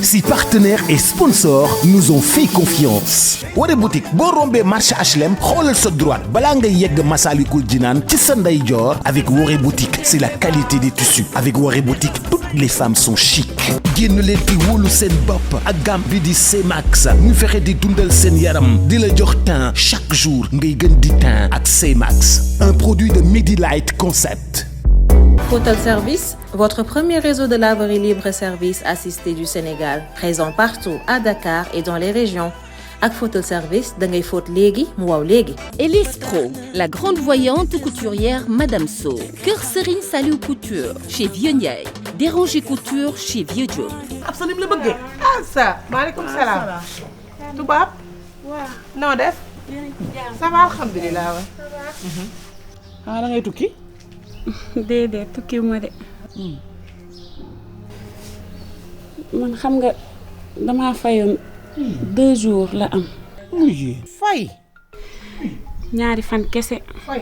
Si partenaires et sponsors nous ont fait confiance. Woré boutique boo rombee marché HLM xoolal sa droite balaa ngay yegg Massalikul Jinaan ci sa ndeyjoor. Avec Woré boutique, c'est la qualité des tissus. Avec Woré boutique, toutes les femmes sont chic. génn leen di wóolu seen bopp ak gamme bi di C-Max ñu fexe di dundal seen yaram di la jox teint chaque jour ngay gën di teint ak C-Max. Un produit de Medilight Concept. Photal Service, votre premier réseau de laverie libre et service assisté du Sénégal, présent partout à Dakar et dans les régions. Ak Photal Service, da ngay fóot léegi mu waaw léegi. Elise Pro, la grande voyante couturière Madame So. Kër Serigne Saliou Couture chez Vieux Ndiaye. Déranger Couture chez Vieux Diop. Absolument la bëggee. Sa maaleykum salaam. Tubaab. Waaw. Noo def? Ça va alhamdulilah wa. Da ngay tukki? Déedéet tukki ma de man xam nga dama fayoon 2 jours la am. Fay. ñaari fan kese. Fay.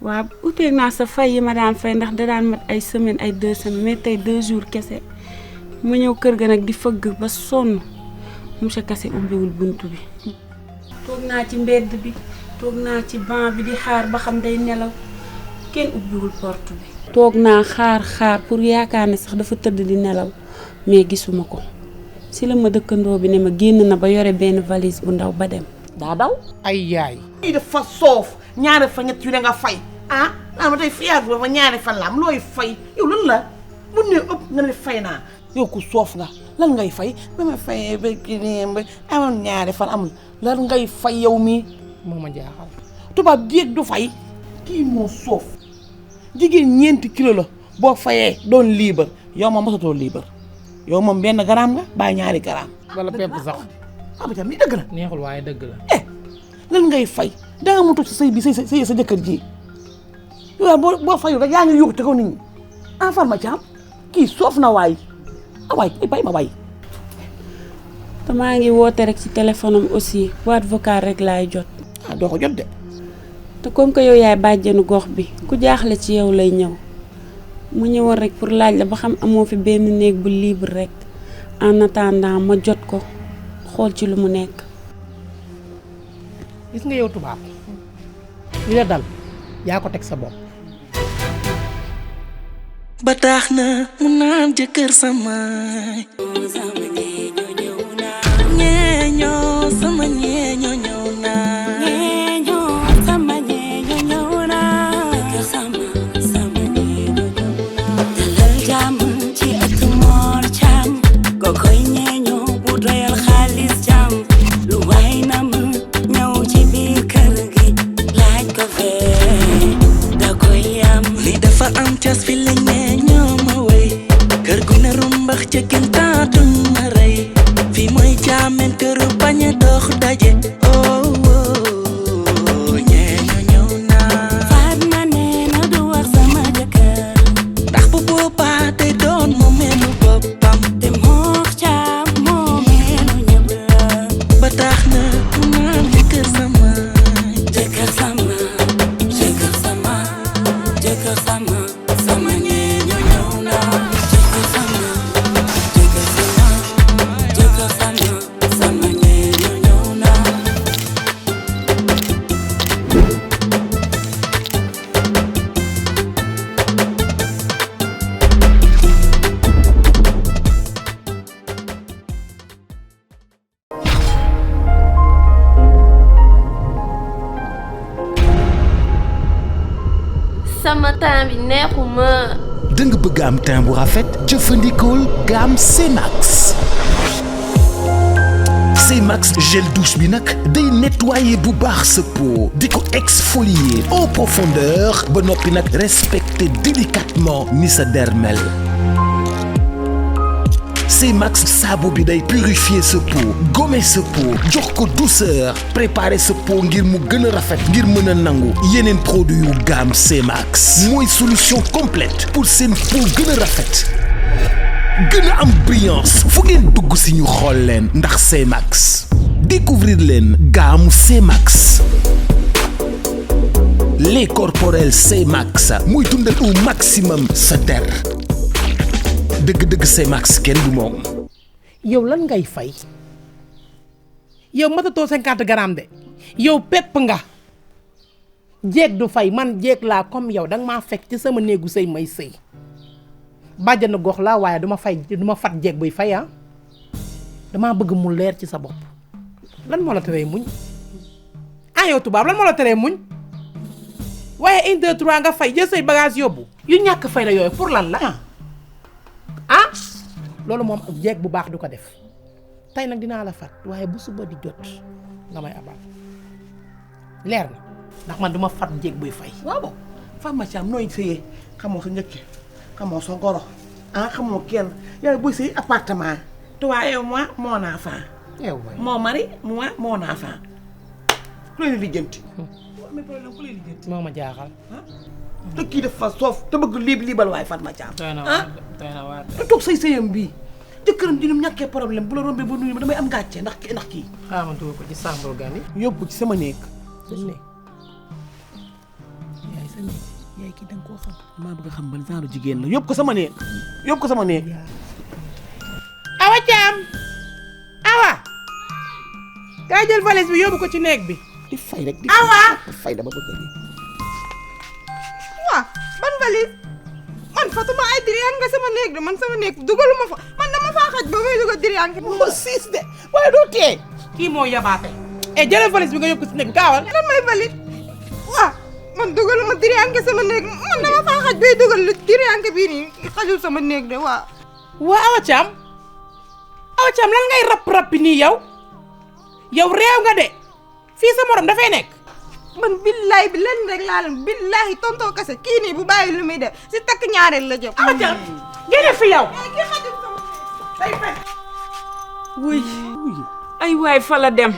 waaw uteeg naa sa fay yi ma daan fay ndax da daan mat ay semaine ay 2 semaines mais tey 2 jours kese mu ñëw kër ga nag di fëgg ba sonn monsieur Kassé ubbiwul buntu bi. toog naa ci mbedd bi toog naa ci banc bi di xaar ba xam day nelaw. kenn ubbiwul porte bi. toog naa xaar pour yaakaar ne sax dafa tëdd di nelaw mais gisuma ko si la ma dëkkandoo bi ne ma génn na ba yore benn valise bu ndaw ba dem. daa daw. ay yaay. lii dafa soof ñaari fan ñett yu ne nga fay ah ma tey fiyaat ba ñaari fan la am looy fay yow lan la bu ne ëpp nga ne fay naa yow ku soof nga lan ngay fay ba ma fayee ba kii nii ba amoon ñaari fan amul lan ngay fay yow mii moo ma jaaxal tubaab jéeg du fay kii moo soof. jigéen ñeenti kilo la boo fayee doon libre yow moom mosatoo libre yow moom benn gramme nga bàyyi ñaari gramme. wala pepp sax. ah ba mi dëgg la. neexul waaye dëgg la. lan ngay fay danga mu toog sa sëy bi sa jëkkër ji yow boo fayu rek yaa ngi yóbbu te ko nit ñi en forme ci am kii soof na waay waay bay ma waay. te maa ngi woote rek ci téléphone am aussi boîte vocale rek laay jot. doo ko jot de. te comme que yow yaay bàjjenu gox bi ku jaaxle ci yow lay ñëw mu ñëwoon rek pour laaj la ba xam amoo fi benn néeg bu libre rek en attendant ma jot ko xool ci lu mu nekk. gis nga yow tubaab li la dal yaa ko teg sa bopp. ba tax na mu naan jëkkër sama ñeeñoo sama ñeeñoo ñëw naa. am cas fi la ñoo ma way kër gu ne rumbax ca kintaatu ma rey fi mooy jaamen kër bañ a dox daje oh ñeeño ñëw naa Fatma nee na du wax sama jëkkër ndax bu boobaa day doon moo melu boppam te moox caam moo melu ñëpp la ba tax na mu naan jëkkër sama jëkkër sama jëkkër sama jëkkër sama sama temps bi neexuma. da nga bëgg am teint bu rafet jëfandikool gamme C-Max. C-Max gel douche bi nag day nettoyer bu baax sa peau di ko exfolier en profondeur ba noppi nag respecter délicatement ni sa dermel. C-Max saabu bi day purifier sa peau gommer sa peau jox ko douceur préparer sa peau ngir mu gën a rafet ngir mën a nangu yeneen produit yu gamme C-Max mooy solution complète pour seen peau gën a rafet gën a am brillance fu ngeen dugg si ñu xool leen ndax C-Max découvrir leen gamme C-Max. lait corporel C-Max muy dundal au maximum sa der dëgg-dëgg C-Max kenn du moom. yow lan ngay fay yow matatoo 50 grammes de yow pepp nga jeeg du fay man jeeg laa comme yow danga maa fekk ci sama néegu sëy may sëy bàjjana gox laa waaye duma fat jeeg buy fay ah damaa bëgg mu leer ci sa bopp lan moo la teree muñ ah yow tubaab lan moo la teree muñ waaye 1 2 3 nga fay jël say bagage yóbbu yu ñàkk fay la yooyu pour lan la ah loolu moom jeeg bu baax du ko def tey nag dinaa la fat waaye bu suba di jot nga may abal leer na ndax man duma fat jeeg buy fay. waaw Fama Thiam nooy sëyee xamoo sa njëkk xamoo sa goro ah xamoo kenn yow buy sëy appartement te waaye yow moi mon enfant yow waay mon mari moi mon enfant ku leen lijjanti. mais problème ku leen lijjanti. moo ma jaaxal. te kii dafa soof te bëgg liibal waaye Fatma Thiam. doy na waar te toog say sëyam bii jëkkëram ji ni mu ñàkkee problème bu la rombee ba nuyu ma damay am gàcce ndax kii. xaaral ma dugal ko ci sàmbal gan yi. yóbbu ci sama néeg. sa néeg yaay sa néeg yaay kii da nga koo xam. maa bëgg a xam ban genre jigéen la yóbbu ko sama néeg yóbbu ko sama néeg. Awa Thiam Awa kaa jël valise bi yóbbu ko ci néeg bi. di fay rek di Awa fay dama bëgg a lii. waa ban valise man Fatuma ay diriyaan nga sama néeg de man sama néeg dugaluma fa man dama faa xaj ba may dugal diriyaan ki moo siis de waaye doo tee. kii moo yabaate. jëlal valise bi nga yóbbu ko ci néeg bi gaawal. lan may valise waa man dugaluma diriyaan ki sama néeg man dama faa xaj bay dugal diriyaan ki bii nii xajul sama néeg de waa Awa Thiam lan ngay rap-rapi nii yow réew nga de fii sa morom dafay nekk. man billaay bi lenn rek laa leen billaay tontoo kese kii nii bu bàyyi lu muy def si takk ñaareel la jëm. Awa Thiam génne fi yow. kii xajul sama day fekk. wuy ay waay fa la dem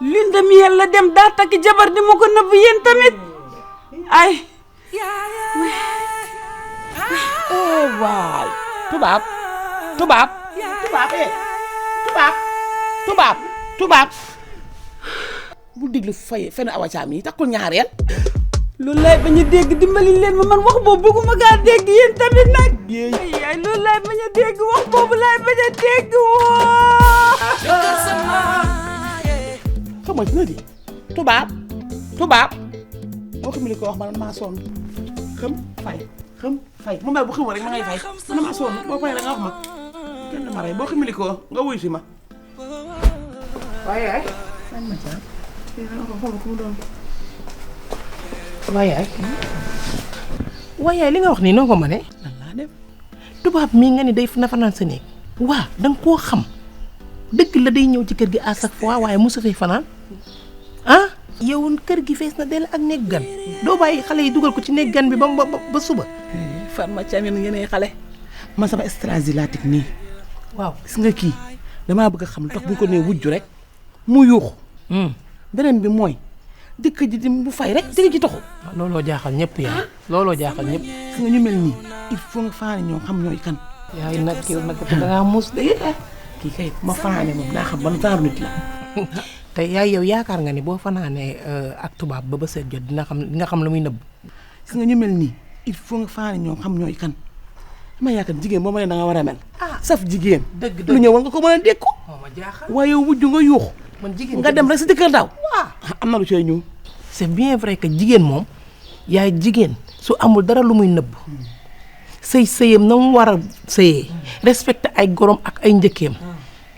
lune de miel la dem daa takk jabar di ma ko nëbb yéen tamit ay waay tubaab bu diglu fay fenn Awa Thiam yi takkul ñaareel. loolu laay bañ a dégg dimbali leen ma man wax boobu bëgguma gaa dégg yéen tamit nag ay loolu laay bañ a dégg wax boobu laay bañ a dégg woo xamante na di tubaab boo xam ne ko wax man maa sonn xam fay mu mel bu xamul rek ma ngay fay man maa sonn boo fay rek nga wax ma kenn ma rey boo xam ne ko nga wuy si ma waaye ay Fatma Thiam xam ku mu doon waaye li nga wax nii noo ko mënee. lan laa def tubaab mii nga ni day na fanaan sa néeg. waa danga koo xam dëgg la day ñëw ci kër gi à chaque fois waaye mosu fee fanaan ah yow kër gi fees na dell ak néeg gan doo bàyyi xale yi dugal ko ci néeg gan bi ba suba. Fatma Thiam yéen xale man sama stratégie laa teg nii waaw gis nga kii damaa bëgg a xam lu tax bu ko nee wujju rek mu yuuxu beneen bi mooy dëkk ji di bu fay rek dëkk ji taxu. looloo jaaxal ñëpp yaa looloo jaaxal ñëpp. gis nga ñu mel nii il faut nga faane ñoo xam ñooy kan. yaay nag yow nag dangaa mus de. kii kay ma faane moom naa xam ban genre nit la. te yaay yow yaakaar nga ni boo fanaanee ak tubaab ba seet jot dina xam lu muy nëbb. gis nga ñu mel nii il faut nga faane ñoo xam ñooy kan dama yaakaar jigéen boo ma nee da nga war a mel. saf jigéen. dëgg lu ñëw war nga ko mën a dékku. moo ma jaaxal waaye wujju nga yuuxu. man jigéen nga dem rek si dëkkër daaw. am na lu cay ñëw. c'est bien vrai que jigéen moom yaay jigéen su amul dara lu muy nëbb sëyam na mu war a sëyee respecté ay gorom ak ay njëkkeem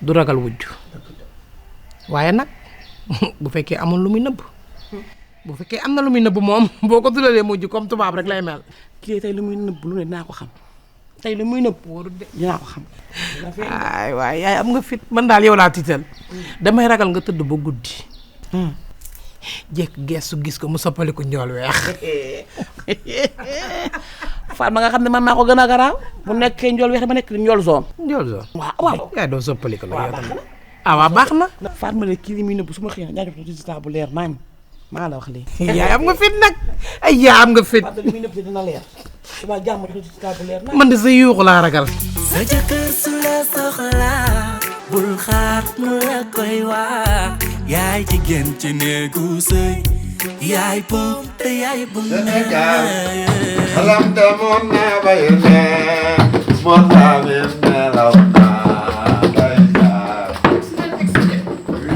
du ragal wujj waaye nag bu fekkee amul lu muy nëbb bu fekkee am na lu muy nëbb moom boo ko dulalee mujj comme tubaab rek lay mel. kii tey lu muy nëbb lu ne dinaa ko xam tey lu muy nëbb wóorul de dinaa ko xam. ay waay yaay am nga fit man daal yow laa tiital damay ragal nga tëdd ba guddi jekk geesu gis ko mu soppaliku njool weex. Fatma nga xam ne man maa ko gën a garaaw bu nekkee njool weex ba nekk njool zone. njool zone waaw yaay doo soppaliku la yow tamit. waaw baax na. Fatma ne kii li muy nëbb su ma xëyee ñaa def résultat bu leer naan maa la wax lii. yaay am nga fit nag ay yaa am nga fit. Fatma li muy nëbb dina leer suba jàmm résultat bu leer naan. man de sa yuuxu laa ragal. sa jëkkër su la soxlaa bul xaar mu la koy wax yaay jigéen ci néegu sëy yaay bom te yaay bom Salam te mon na bayne mon na ne law na day na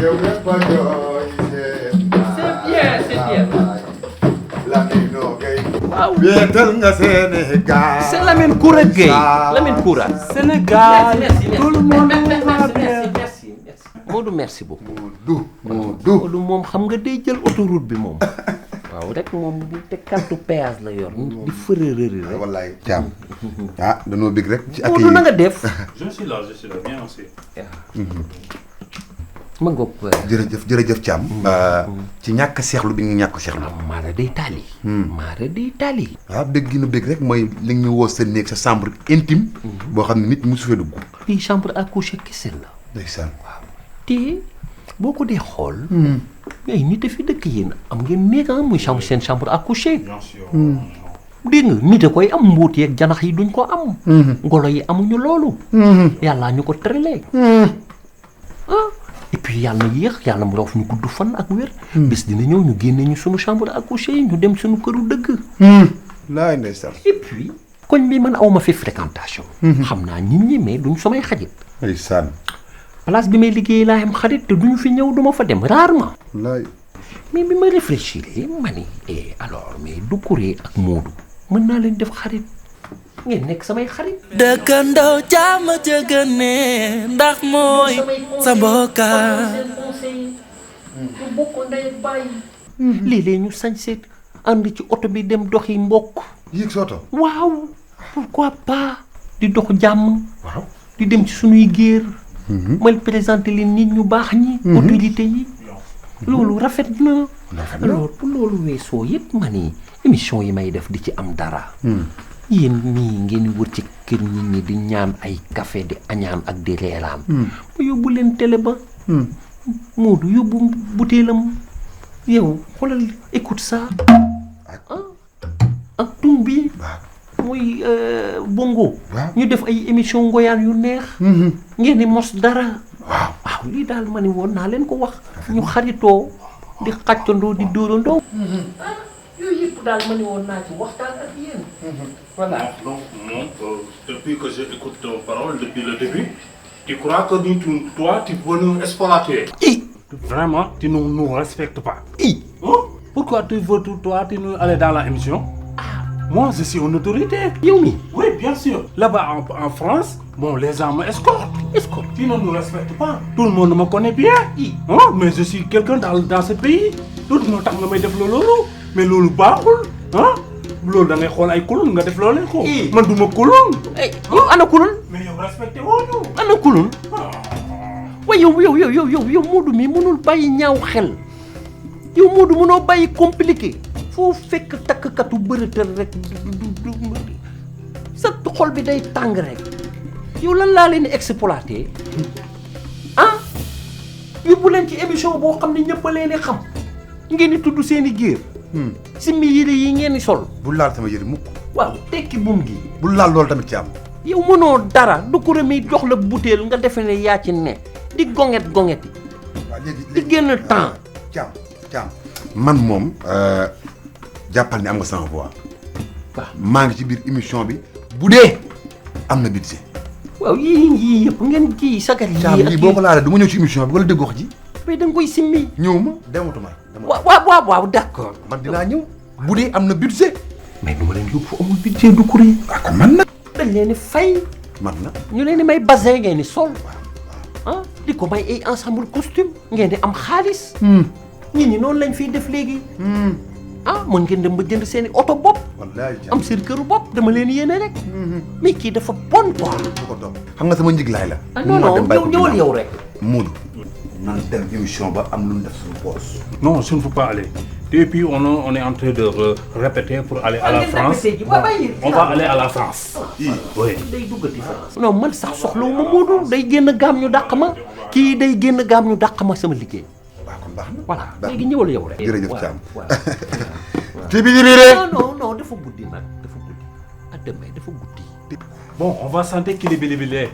yow ne ba joy c'est bien Lamine Gueye wéetal nga Sénégal c'est Lamine Koura Gueye Lamine Koura Sénégal tout le monde va bien. Modou merci beaucoup Modou moom xam nga day jël autoroute bi moom waaw rek moom di te carte péage la yor di fërërëri rek wallaay Thiam ah dañoo bëgg rek ci Modou na nga def je suis là bien aussi ma ngoog jërëjëf Thiam ci ñàkk seexlu bi nga ñàkk seexlu maara day taali waaw bëgg gi nu bëgg rek mooy li ñu woo sa néeg sa chambre intime boo xam ne nit musu fee dugg fii chambre à coucher kese la ndeysaan waaw te boo ko dee xool ay nit a fi dëkk yéen am ngeen néeg muy seen chambre à coucher dégg nga nit a koy am mbóot yeeg janax yi duñ ko am ngolo yi amuñu loolu yàllaa ñu ko tëralee et puis yàlla na yéex yàlla mu roof ñu gudd fan ak wér bés dina ñëw ñu génne ñu sunu chambre à coucher yi ñu dem suñu këru dëgg laay ndeysaan et puis koñ bi man awma fi fréquentation xam naa nit ñi mais duñ samay xarit ndeysaan place bi may liggéey laa am xarit te duñu fi ñëw duma fa dem rarement laay mais bi ma réfléchir ma ni alors mais Doucouré ak Modou mën naa leen def xarit ngeen nekk samay xarit dëkkandoo jàmm jëgëne ndax mooy sa mbokka ñu bokk ndey bàyyi léeg-léeg ñu sañseet ànd ci oto bi dem doxi mbokk yéeg sa oto waaw pourquoi pas di dox jàmm waaw di dem ci sunuy géer mal présenté leen nit ñu baax ñi autorité yi loolu rafet na alors pour loolu weesoo yëpp ma ni émission yi may def di ci am dara yéen nii ngeen di wër ci kër nit ñi di ñaan ay café di añaan ak di reeraan ba yóbbu leen télé ba Modou yóbbu butéelam yow xoolal écoute ça ak tung bi muy bongo ñu def ay émission ngoyaan yu neex ngeen di mos dara waaw lii daal ma ni woon naa leen ko wax ñu xaritoo di xàccandoo di dóorandoo yooyu yëpp daal ma ni woon naa ci waxtaan ak yéen voilà donc non depuis que j'écoute tes paroles depuis le début tu crois que toi tu veux nous exploiter vraiment tu ne nous respectes pas pourquoi tu veux toi tu nous aller dans la émission moi je suis une autorité Youmi oui bien sûr là-bas en France bon les gens m'escortent tu ne nous respectes pas tout le monde me connaît bien mais je suis quelqu'un dans ce pays tout moo tax nga may def loolu mais loolu baaxul loolu da ngay xool ay kulun nga def loolu ko man du ma kulun yow ana kulun mais yow respecté woo ñu ana kulun waaye yow Modou mi mënul bàyyi ñaaw xel yow Modou mënoo bàyyi compliqué foo fekk takkatu bërëtal rek sa xol bi day tàng rek yow lan laa leen exploité yóbbu leen ci émission boo xam ne ñëpp a leen xam ngeen di tudd seen i géer simmi yére yi ngeen di sol bu laal sama yére mukk waaw tekki buum gi bu laal loolu tamit ci am yow mënoo dara du ko remi jox la butéel nga defe ne yaa ci ne di gonget-gongeti di génn temps caam man moom jàppal ni am nga sama voix maa ngi ci biir émission bi bu dee am na budget waaw yii yëpp ngeen kii sagar yi caam lii boo ko laalee du ma ñëw ci émission bi wala dégg wax ji mais da nga koy simmi ñëw ma dematuma waaw d'accord man dinaa ñëw bu dee am na budget mais du ma leen yóbbu fu amul budget du kuréel kon man na dañ leen di fay man na ñu leen di may basin ngeen di sol di ko may ay ensemble costume ngeen di am xaalis nit ñi noonu lañ fiy def léegi mën ngeen dem ba jënd seen i oto bopp am seen këru bopp dama leen yéene rek mais kii dafa bon quoi xam nga sama njiglaay la non ñëwal yow rek Modou nan dem émission ba am lu ñu def suñu poche non je ne peux pas aller et puis on est en train de répéter pour aller à la France on va aller à la France oui day duggati France non man sax soxlawu ma Modou day génn gaam ñu dàq ma kii day génn gaam ñu dàq ma sama liggéey voilà léegi ñëwal yow rek jërëjëf Thiam ci bi non dafa guddi nag dafa guddi à demain dafa guddi bon on va chanter Kili Bili Bili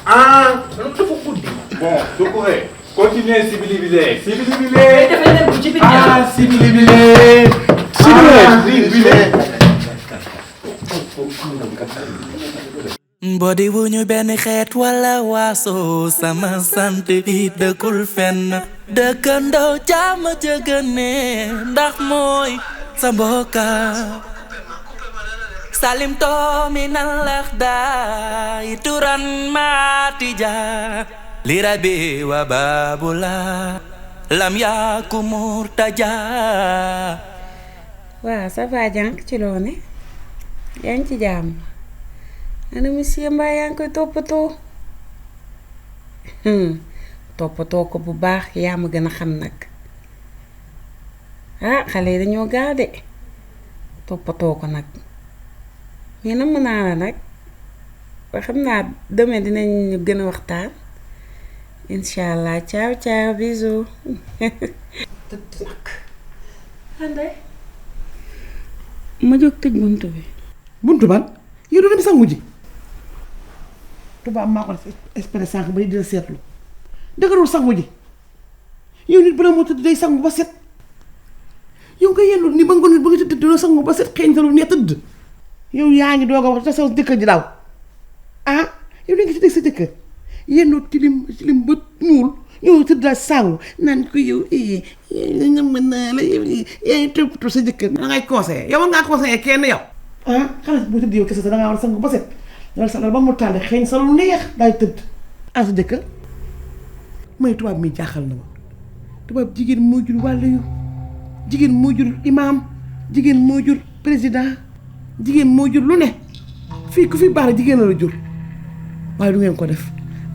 dafa guddi bon Doucouré Continuez, civilisé. ci Ah, civilisé. Civilisé. Body wuñu benn xeet wala waaso sama sant bi dëkkul fenn dëkkandoo jàmm jëgëne ndax mooy sa mbokka salim toomi nan lax daay turan maatija lirabi wa babula lam yaaku murtaja. waaw ça va jànk ci loo ne yaa ngi ci jàmm ana monsieur mbaa yaa ngi koy toppatoo toppatoo ko bu baax yaa ma gën a xam nag ah xale yi dañoo gaaw de toppatoo ko nag mais na mën naa la nag ba xam naa demee dinañ gën a waxtaan incha allah ciao ciao bisous. ma jóg tëj buntu bi. buntu ban yow doo dem sangu ji tubaab maa ko def espéré sànq ba di la seetlu dëgërul sangu ji yow nit bu la moo tëdd day sangu ba set yow nga yendu ni ba nga nit ba nga tëdd doo sangu ba set xeeñ sa lu ne tëdd yow yaa ngi doog a wax te sa jëkkër ji daw ah yow da nga ci dégg sa jëkkër yendu tilim ba ñuul yow tëdd daal sangu naan ko yow nga mën naa la yow yaa ngi toppatoo sa jëkkër da ngay conseillé yow war ngaa conseillé kenn yow ah xanaa bu tëdd yow kese sa da ngaa war a sangu ba set dal sa ba mu tàlli xeeñ sa lu neex daal tëdd ah sa jëkkër mooy tubaab mi jaaxal na ma tubaab jigéen moo jur wàllu yu jigéen moo jur imaam jigéen moo jur président jigéen moo jur lu ne fii ku fi baax la jigéen la jur waaye du ngeen ko def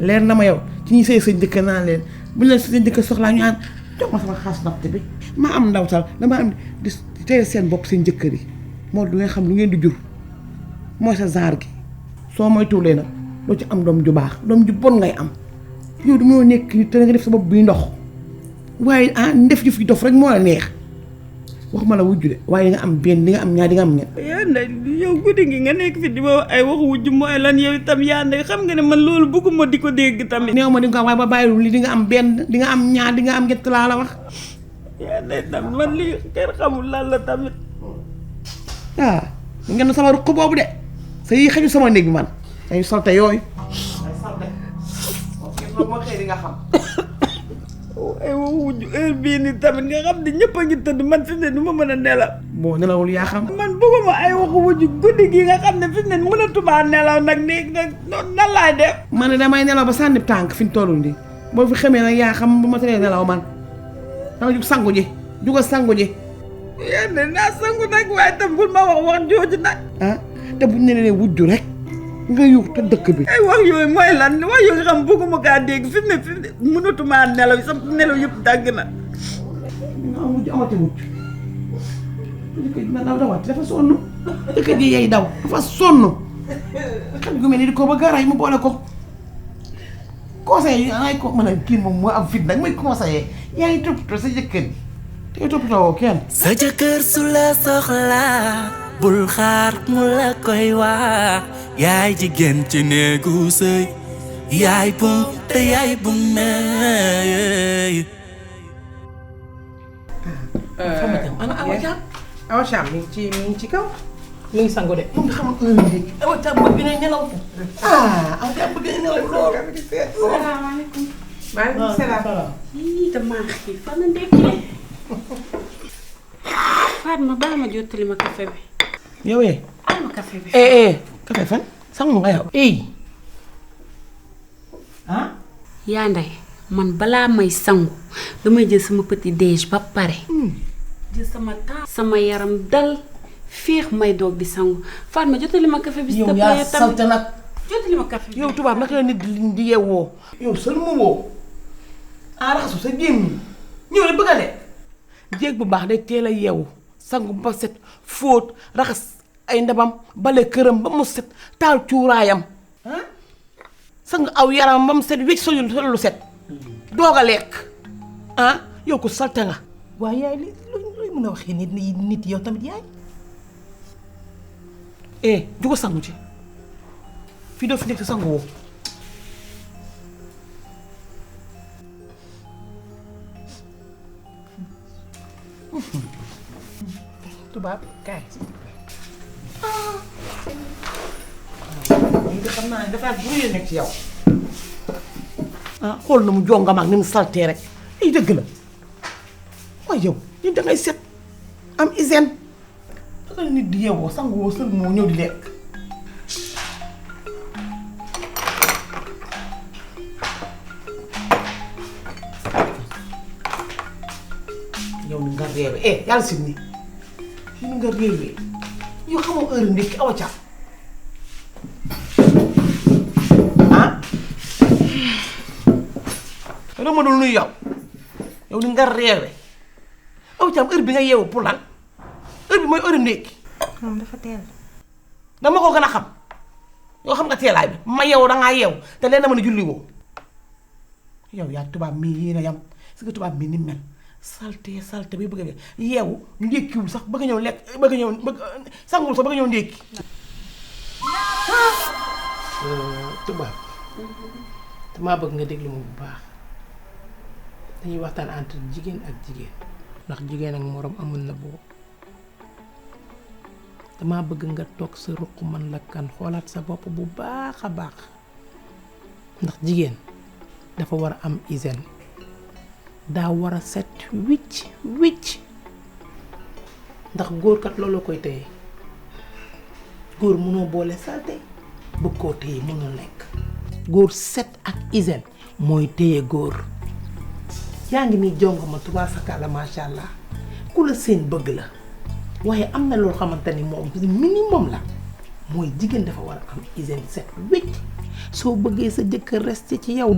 leer na ma yow ci ñi sëy sa jëkkër naan leen bu leen sa jëkkër soxlaa ñu aan jox ma sama xaas natt bi ma am ndawtal dama am di teel seen bopp seen jëkkër yi moo du ngeen xam lu ngeen di jur mooy sa zaar gi soo moytuwulee nag doo ci am doom ju baax doom ju bon ngay am yow du moo nekk ni te nga def sa bopp buy ndox waaye ndef jëf ji dof rek moo la neex waxuma la wujju de waaye di nga am benn di nga am ñaar di nga am ñett. yaa nday yow guddi gi nga nekk fi di ma ay waxu wujju mooy lan yow itam yaa nday xam nga ne man loolu bëgguma di ko dégg tamit. néew ma di nga ko waaye ba bàyyiwul li di nga am benn di nga am ñaar di nga am ñett laa la wax. yaa nday tam man lii kenn xamul lan la tamit. ngeen sama ruq boobu de sa yi xëju sama néeg bi man say solte yooyu. moo xëy di nga xam. ay waxu wujju heure bii nii tamit nga xam ne ñëpp a ngi tëdd man fi mu ne du ma mën a nelaw. boo nelawul yaa xam. man bëgguma ay waxu wujju guddi gi nga xam ne fi mu ne mënatuma nelaw nag nii nag nan laay def. man ne damay nelaw ba sànni tànk fi ñu toll nii boo fi xamee nag yaa xam bu ma teree nelaw man dama jug sangu ji jugal sangu ji. yaa ne naa sangu nag waaye tam bul ma wax jooju nag. te buñ ne nee wujju rek nga yuux te dëkk bi. ay wax yooyu mooy lan wax yooyu nga xam bëgguma kaa dégg fi mu ne mënatuma nelaw sa nelaw yëpp dagg na. nga wujj amati wujj dëkk ji daw dawat dafa sonn dëkk ji yay daw dafa sonn xam gu mel ni di ko ba gaaraay mu boole ko conseil yi ay ko mën a kii moom moo am fit nag muy conseiller yaa ngi toppatoo sa jëkkër te nga toppatoo kenn. sa jëkkër su la soxlaa bul xaar mu la koy wax yaay jigéen ci néegu sëy yaay bum te yaay bum meey. ana Awa Thiam. Awa Thiam mi ngi ci kaw mi ngi sangu de. moom xamul Awa Thiam bëgg na nelaw. Awa Thiam bëgg na nelaw lool. salaamaaleykum. maaleykum salaam. yii damaa xiif fan la ndekki. Fatma baal ma jottali ma café bi. yow ma café bi. café fan sangu nga yow. yaa nday man balaa may sangu damay jël sama petit déj ba pare. jël sama temps sama yaram dal féex may doog di sangu Fatma jottali ma café bi. yow yaa salte nag. jottali ma café bi. yow tubaab naka la nit di yeewoo. yow sël mu woo. raxasu sa gémmiñ ñëw ne bëgg a de. jéeg bu baax day teel a yeewu sangu ba set fóot raxas ay ndabam bale këram ba mu set taal cuuraayam sang aw yaram ba mu set wécc sol lu set doog a lekk yow ko salte nga. waaye yaay li luy mën a waxee nit yow tamit yaay. du ko sangu ci fii doo fi nekk sangu woo tubaab kaay. lii de xam naa ne dafa bu rëy nekk ci yow. ah xool na mu jongam ak ni mu saltee rek ay dëgg la waaye yow nit dangay set am hygiène danga nit di yeewoo sanguwoo sël moo ñëw di lekk. yow ni nga réewe yàlla si ni ni nga réewee yow xamoo heure ndékki awa ca dama dul nuyu yow ni nga réewe aw caam heure bi nga yeewu pour lan heure bi mooy heure ndékki moom dafa teel dama ko gën a xam yow xam nga teelaay bi ma yeewu dangaa yeewu te leen na mën a julli woo yow yaa tubaab mii yéen a yam si nga tubaab mii ni mel salte bi bëgg a yeewu ndékkiwul sax bëgg ñëw lekk bëgg ñëw sanguwul sax bëgg ñëw ndékki tubaab damaa bëgg nga déglu ma bu baax dañuy waxtaan entre jigéen ak jigéen ndax jigéen ak moroom amul na boo damaa bëgg nga toog sa ruq man la kan xoolaat sa bopp bu baax a baax ndax jigéen dafa war a am hygiène daa war a set wicc ndax góor kat looloo koy téye góor mënoo boole salte bëgg koo téye mënul nekk góor set ak hygiène mooy téye góor yaa ngi nii jongo ma tubaab fakala macha allah ku la seen bëgg la waaye am na loo xamante ni moom minimum la mooy jigéen dafa war a am hygiène set wicc soo bëggee sa jëkkër resté ci yow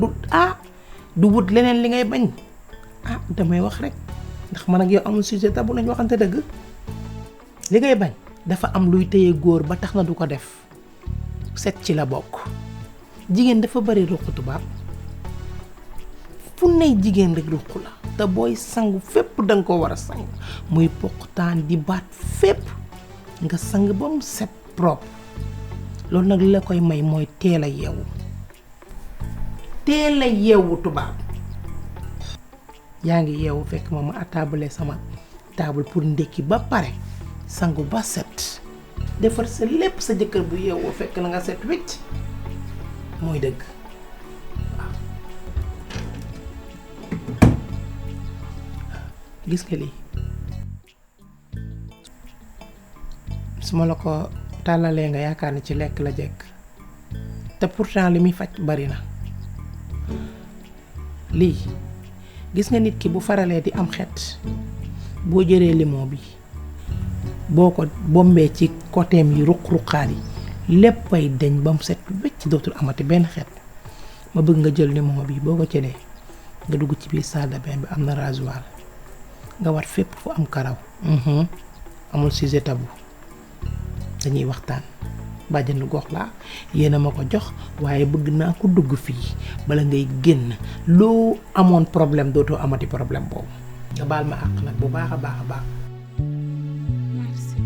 du wut leneen li ngay bañ damay wax rek ndax man ak yow amul sujet tabu nañ waxante dëgg li ngay bañ dafa am luy téye góor ba tax na du ko def set ci la bokk jigéen dafa bari ruq tubaab fu ne jigéen rek ruq la te booy sangu fépp danga ko war a sang muy poqtaan di baat fépp nga sang ba mu set propre loolu nag li la koy may mooy teel a yeewu tubaab yaa ngi yeewu fekk ma attablé sama table pour ndékki ba pare sangu ba set defar sa lépp sa jëkkër bu yeewoo fekk na nga set wecc mooy dëgg waaw gis nga lii su ma la ko tàllalee nga yaakaar ni ci lekk la jekk te pourtant li muy faj bari na lii gis nga nit ki bu faralee di am xet boo jëree limon bi boo ko bombee ci côtéem yi ruq-ruqaat yi léppay deñ ba mu set wecc dootul amati benn xet ma bëgg nga jël limon bi boo ko jëlee nga dugg ci biir salle de bain bi am na rasoir nga wat fépp fu am karaw amul sujet tabou dañuy waxtaan bàjjenu gox laa yéena ma ko jox waaye bëgg naa ko dugg fii bala ngay génn loo amoon problème dootoo amati problème boobu nga baal ma àq nag bu baax a baax a baax merci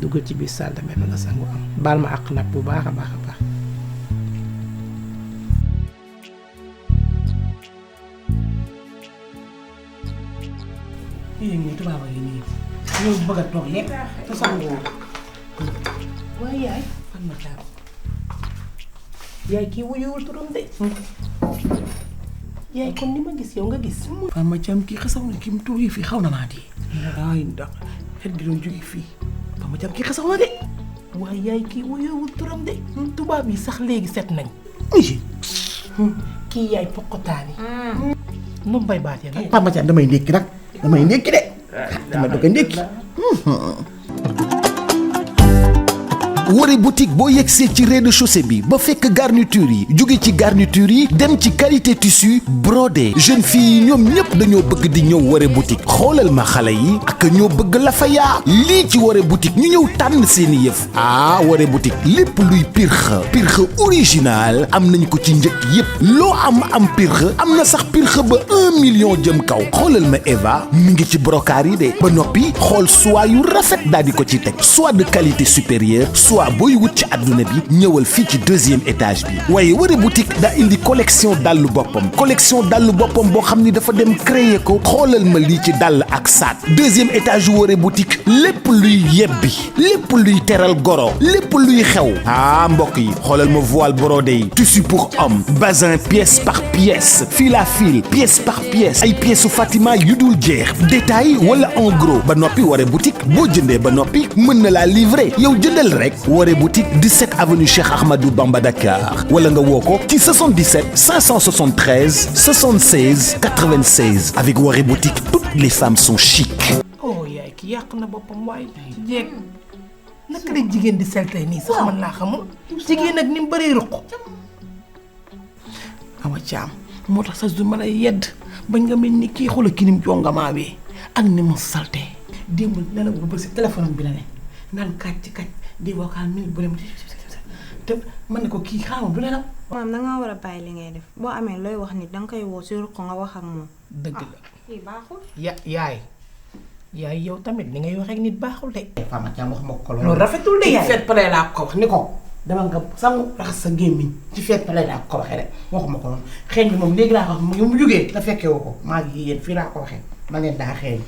duggal ci biir salle de bain nga sangu am baal ma àq nag bu baax a baax a baax yéen ñii tubaab yi nii ñoo bëgg a toog lekk te sangoo waaye yaay fan ma taal yaay kii wuyuwul turam de yaay kon ni ma gis yow nga gis fan ma jam kii xasaw na kii mu tuuti fii xaw na maa dee ay ndax xet gi doon jóge fii fan ma jam kii xasaw na de waaye yaay kii wuyuwul turam de tubaab yi sax léegi set nañ kii yaay poqotaani nu mbay baat ya nag fan ma jam damay ndékki nag damay ndékki de dama bëgg a ndékki Woré boutique boo yegsee ci rez-de-chaussée bi ba fekk garniture yi jóge ci garniture yi dem ci qualité tissu brodé jeune fille yi ñoom ñëpp dañoo bëgg di ñëw Woré boutique xoolal ma xale yi ak ñoo bëgg la fa yaa lii ci Woré boutique ñu ñëw tànn seeni yëf Woré boutique lépp luy pirxe original am nañ ko ci njëkk yépp loo am pirxe am na sax pirxe ba 1 million jëm kaw xoolal ma Eva mi ngi ci brocart yi de ba noppi xool soie yu rafet daal di ko ci teg soit de qualité supérieure soit choix booy wut ci àdduna bi ñëwal fii ci 2e étage bi waaye Woré boutique daa indi collection dàllu boppam boo xam ni dafa dem créer ko xoolal ma lii ci dàll ak sac 2e étage Woré boutique lépp luy yebbi lépp luy teral goro lépp luy xew mbokk yi xoolal ma voile brodé yi tissu pour homme bazin pièce par pièce fil à fil pièce par pièce ay pièces su Fatima yu dul jeex détail wala en gros ba noppi Woré boutique boo jëndee ba noppi mën na laa livrer yow jëndal rek Woré boutique 17 avenue Cheikh Ahmadou Bamba Dakar wala nga woo ko ci 77 573 76 96 avec Woré boutique toutes les femmes sont chic. oh yaay ki yàq na boppam waaye jeeg naka la jigéen di seltee nii sax man laa xamul jigéen ak ni mu bëree ruq Awa Thiam moo tax sa du mën a yedd bañ nga mel ni kii xoolal ki ni mu jongamaa bi ak ni mu saltee démb nelaw bu ba si téléphone bi la ne naan kàcc di vocal minute bu dem te man ne ko kii xaaral du nelaw. maam da ngaa war a bàyyi li ngay def boo amee looy wax nit danga koy woo si ruq nga wax ak moom. dëgg la kii baaxul. yaay yow tamit ni ngay wax ak nit baaxul de. Fama Thiam wax ma ko loolu rafetul de yaay ci fête pare laa ko wax ni ko dama nga sangu raxas sa gémmiñ ci fête pare laa ko waxee rek waxuma ko noonu xeeñ bi moom léegi laa ko wax mu jógee nga fekkee woo ko maa ngi yéen fii laa ko waxee ma ngeen daa xeeñ.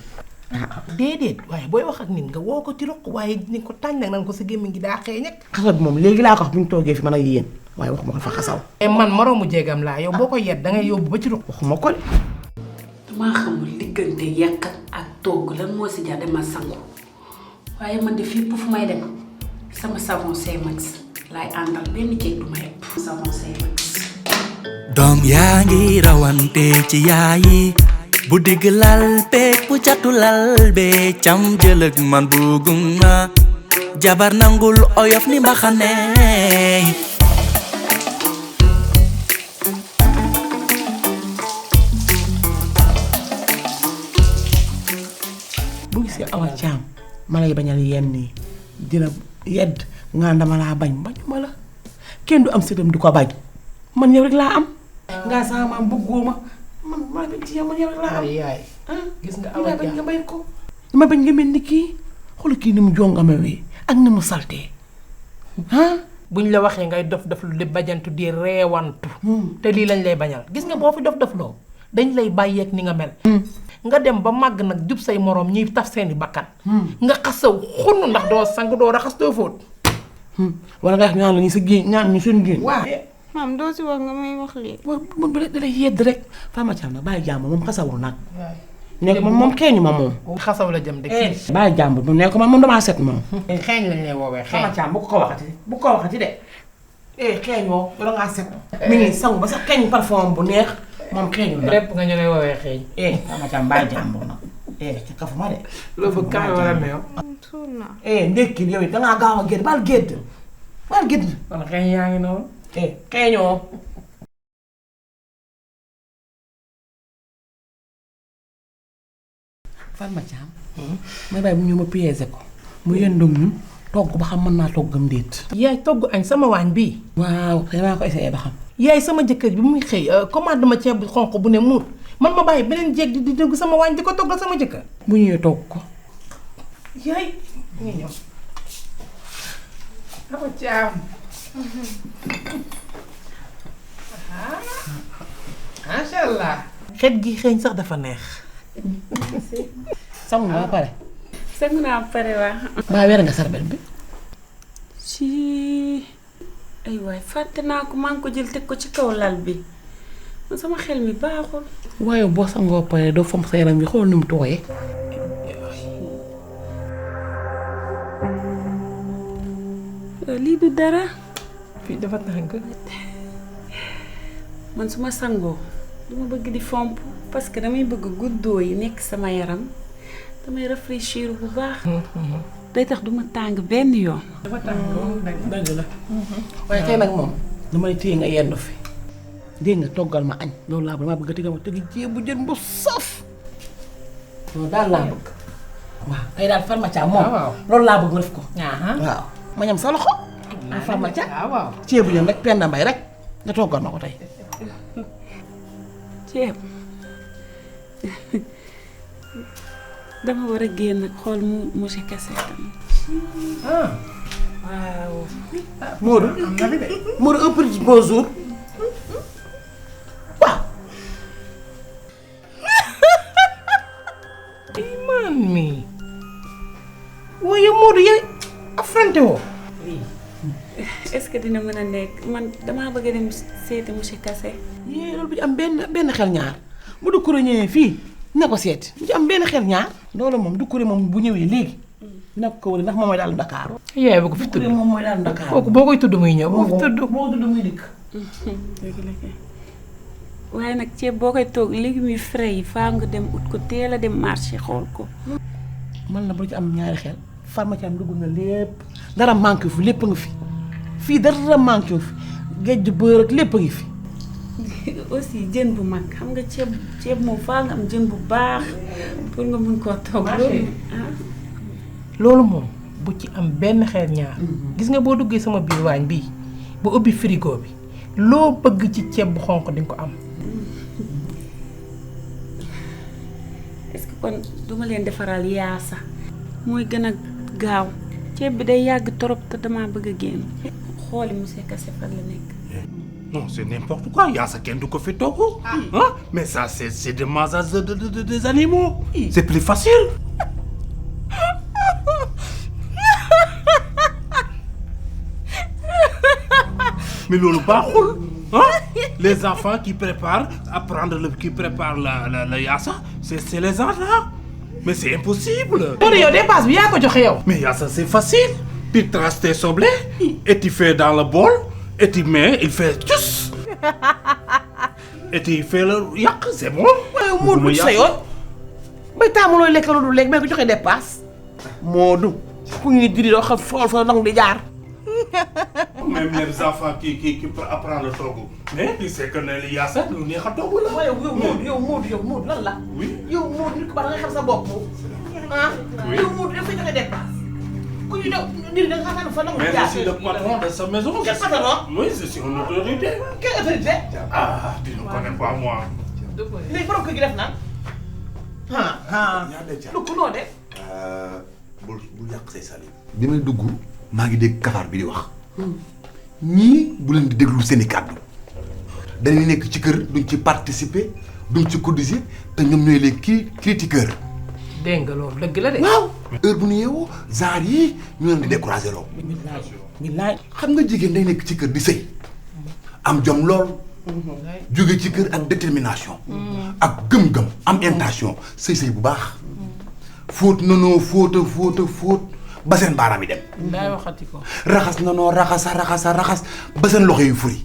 déedéet waaye booy wax ak nit nga woo ko ci ruq waaye ni ko tànn nag nan ko sa gémmiñ gi daa xeeñ ak. xasaw bi moom léegi laa ko wax bu ñu toogee fi man ak yéen waaye waxuma ko fa xasaw. man moroomu jéegam laa yow boo ko yedd da ngay yóbbu ba ci ruq. waxuma ko de. damaa xamul diggante yàq ak togg lan moo si jar dama sangu waaye man de fépp fu may dem sama savon Max laay àndal benn jéeg du ma yëpp savon Max. doom yaa ngi rawante ci yaayi bu digg lal beeg bu catu lal bee cam jëlëg man bugum na jabar nangul oyof ni mbaxane. bu gisee Awa Thiam ma lay bañal yenn nii dina yedd nga dama laa bañuma la kenn du am sëtam du ko bañ man yow rek laa am. nga sama maam bëggoo ma man maa bañ ci yow man yow rek laa am. yaay gis nga Awa bañ nga bañ ko. dama bañ nga mel ni kii xool kii ni mu jongamewee ak ni mu saltee buñ la waxee ngay dof lu di bajantu di reewantu te lii lañ lay bañal gis nga boo fi dof loo dañ lay bàyyeek ni nga mel. nga dem ba màgg nag jub say moroom ñuy taf seeni bakkan nga xasaw xunn ndax doo sang doo raxas doo fóot wala nga wax ñaan la ñu sa génn ñaan ñu suñu génn waaw maam doo si wax nga may wax lii moom da lay yedd rek Fama Thiam nag bàyyi jàmm moom xasawul nag ne ko moom xeeñu ma moom xasaw la jëm de kii bàyyi jàmm bu ne ko moom damaa set moom xeeñ lañ lay woowee xeeñ Fama Thiam bu ko waxati de xeeñoo wala ngaa set mi ngi sangu ba sax xeeñ parfum bu neex moom xeeñul nag lépp nga ñu lay woowee xeeñ Fama Thiam bàyyi jàmbur nag ci kafuma de loolu bëgg kaay wala meew ndékki yow it dangaa gaaw a gédd baal gédd wala xeeñ yaa ngi noonu xeeñoo Fama Thiam may bàyyi bu ñu ma piégé ko mu yëndoog ñun togg ba xam mën naa toggam déet yaay togg añ sama waañ bii waaw danaa ko essayé ba xam yaay sama jëkkër bi muy xëy commande ma ceeb bu xonq bu ne muut man ma bàyyi beneen jéeg di dugg sama waañ di ko toggal sama jëkkër bu ñëwee togg ko yaay ngi ñëw Awa Thiam masha Allah xet gi xeeñ sax dafa neex sangu nga ba pare sangu naa pare waa baa weer nga sarbet bi ci ay waay fàtte naa ko maa ngi ko jël teg ko ci kaw lal bi man sama xel mi baaxul waaye boo sangoo pare doo fomp sa yaram bi xool ni mu tooyee lii du dara fii dafa tànk man su ma sangoo dama bëgg di fomp parce que damay bëgg guddoo yi nekk sama yaram damay réfléchir bu baax day tax duma tàng benn yoon dafa tànk dëgg la waaye tey nag moom dama lay téye nga yendu fi dégg nga toggal ma añ loolu laa bëgg a tëggal ma tëgg ceebu jën bu saf loolu daal laa bëgg waaw tey daal Fama Thiam moom loolu laa bëgg ma def ko waaw ma ñam sa loxo Fama Thiam ceebu jën rek Penda Mbaye rek nga toggal ma ko tey ceeb dama war a génn xool mu monsieur Kassé tam waaw. Modou Modou un petit bonjour. man mi waaye Modou yow affronté woo. est-ce que dina mën a nekk man damaa bëgg a dem seeti monsieur Kassé. yee loolu bu ci am benn xel ñaar bu Doucouré ñëwee fii na ko seeti bu ci am benn xel ñaar loolu moom Doucouré moom bu ñëwee léegi dina ko wëri ndax moom mooy daal Dakar. yaay bëgg fi tudd moom mooy daal Dakar. kooku boo koy tudd muy ñëw boo fi tudd boo tudd muy dikk. dëgg la kay waaye nag ceeb boo koy toog légumes yu frais yi faa nga dem ut ko teel a dem marché xool ko. man la bu ci am ñaari xel pharmacie am dugg na lépp dara manqué fi lépp nga fi fii dara manqué fi géej bër ak lépp a ngi fi. aussi jën bu mag xam nga ceeb moom faa nga am jën bu baax pour nga mun koo togg. loolu moom bu ci am benn xeer ñaar. gis nga boo duggee sama biir waañ bii bu ubbi frigo bi loo bëgg ci ceeb bu xonq di nga ko am. est-ce que kon duma leen defaral yaasa mooy gën a gaaw ceeb bi day yàgg trop te dama bëgg a génn xooli monsieur Kassé fan la nekk. Non, c'est n'importe quoi. Il y a ça qui est du coffee togo. Hein? Mais ça, c'est des massages des animaux. C'est plus facile. Mais le bahoul, hein? Les enfants qui préparent qui préparent la yassa, c'est les enfants. Mais c'est impossible. Mais yassa, c'est facile. Tu traces tes soblés et tu fais dans le bol. Et tu mets, il fait tchuss. Et tu fais le yak, c'est bon. Modou sa yoon bay taamu looy lekk loolu du lekk mais ko joxe dépasse. Modou ku ñuy diri doo xam fool fa nang di jaar. Même les enfants qui apprennent le togo. Mais tu sais que les yassa, nous n'y a togo là. yow Modou lan la. Oui. yow Modou nit ko ba nga xam sa bopp. Ah. Oui. yow Modou dafa joxe dépasse. ku ñu daw nit da nga xam fa nang di Mais jaar. je suis le patron de sa maison. Quel patron? Oui, je suis une autorité. Quelle autorité? Ah, tu ne connais pas moi. léegi borom kër gi def na. lu ko noo de. bul yàq say sali. bi may dugg maa ngi dégg kafaar bi di wax. ñii bu leen di déglu seen i kàddu. dañuy nekk ci kër duñ ci participer duñ ci cotiser te ñoom ñooy les critiqueurs. dégg nga loolu dëgg la de. waaw heure bu ñu yeewoo genre yii ñu leen di décourager loo. billaay xam nga jigéen day nekk ci kër di sëy am jom lool. jóge ci kër ak détermination. ak gëm-gëm am intention sëy bu baax. fóot nanoo fóot ba seen baaraam yi dem. ndaay waxati ko. raxas nanoo raxas ba seen loxo yu furi.